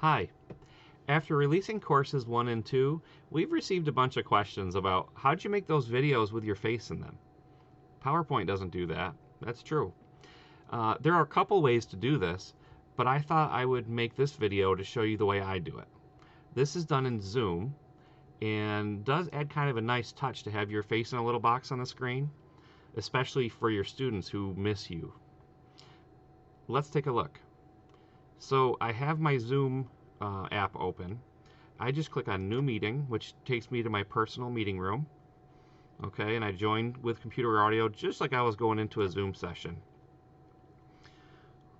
Hi. After releasing courses 1 and 2, we've received a bunch of questions about how'd you make those videos with your face in them? PowerPoint doesn't do that. That's true. There are a couple ways to do this, but I thought I would make this video to show you the way I do it. This is done in Zoom and does add kind of a nice touch to have your face in a little box on the screen, especially for your students who miss you. Let's take a look. So I have my Zoom app open. I just click on New Meeting, which takes me to my personal meeting room. Okay, and I join with computer audio just like I was going into a Zoom session.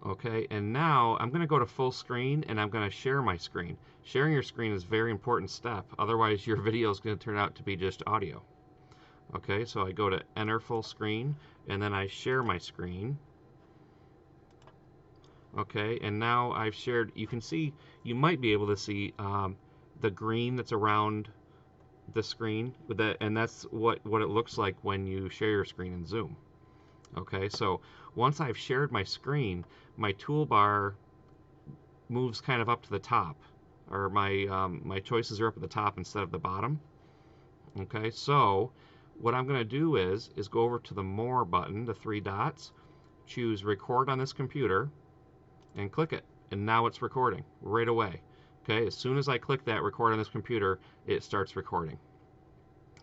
Okay, and now I'm going to go to full screen and I'm going to share my screen. Sharing your screen is a very important step, otherwise your video is going to turn out to be just audio. Okay, so I go to enter full screen and then I share my screen. Okay, and now I've shared, you can see, you might be able to see the green that's around the screen, with that, and that's what it looks like when you share your screen in Zoom. Okay, so once I've shared my screen, my toolbar moves kind of up to the top, or my choices are up at the top instead of the bottom. Okay, so what I'm going to do is go over to the More button, the 3 dots, choose Record on this computer, and click it, and now it's recording right away. Okay, as soon as I click that record on this computer, it starts recording.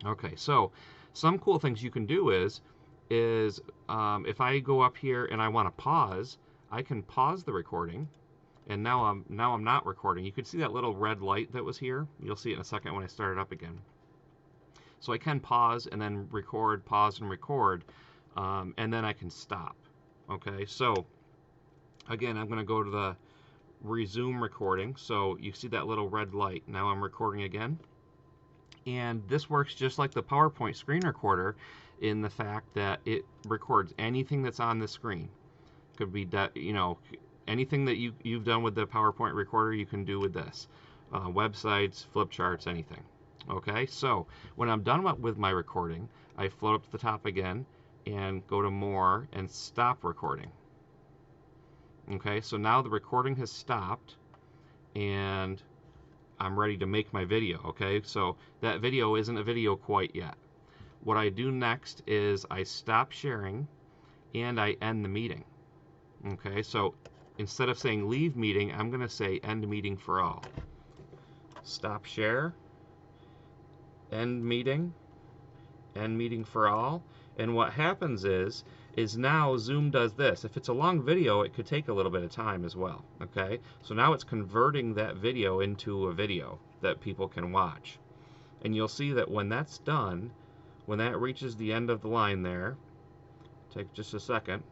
Okay, so some cool things you can do is if I go up here and I want to pause, I can pause the recording, and now I'm not recording. You can see that little red light that was here. You'll see it in a second when I start it up again. So I can pause and then record, pause and record, and then I can stop. Okay, so again, I'm going to go to the resume recording. So you see that little red light. Now I'm recording again. And this works just like the PowerPoint screen recorder in the fact that it records anything that's on the screen. Could be, anything that you've done with the PowerPoint recorder, you can do with this. Websites, flip charts, anything. Okay, so when I'm done with my recording, I float up to the top again and go to More and Stop Recording. Okay, so now the recording has stopped and I'm ready to make my video. Okay, so that video isn't a video quite yet. What I do next is I stop sharing and I end the meeting. Okay, so instead of saying leave meeting, I'm going to say end meeting for all. Stop share, end meeting for all. And what happens is now Zoom does this. If it's a long video, it could take a little bit of time as well. Okay, so now it's converting that video into a video that people can watch. And you'll see that when that's done, when that reaches the end of the line there, take just a second,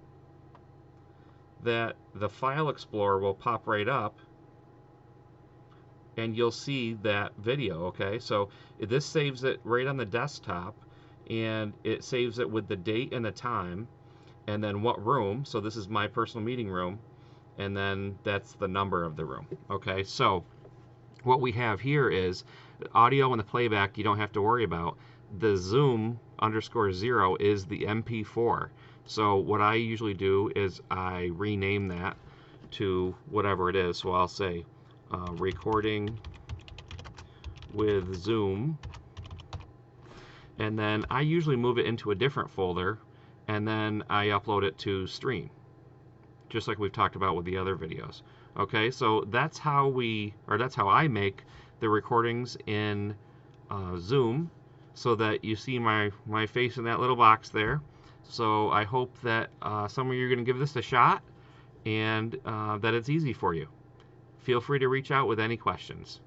that the File Explorer will pop right up and you'll see that video. Okay, so this saves it right on the desktop, and it saves it with the date and the time, and then what room. So this is my personal meeting room, and then that's the number of the room. Okay, so what we have here is the audio and the playback you don't have to worry about. The Zoom_0 is the MP4. So what I usually do is I rename that to whatever it is. So I'll say recording with Zoom, and then I usually move it into a different folder, and then I upload it to Stream, just like we've talked about with the other videos. Okay, so that's how I make the recordings in Zoom, so that you see my face in that little box there. So I hope that some of you are going to give this a shot, and that it's easy for you. Feel free to reach out with any questions.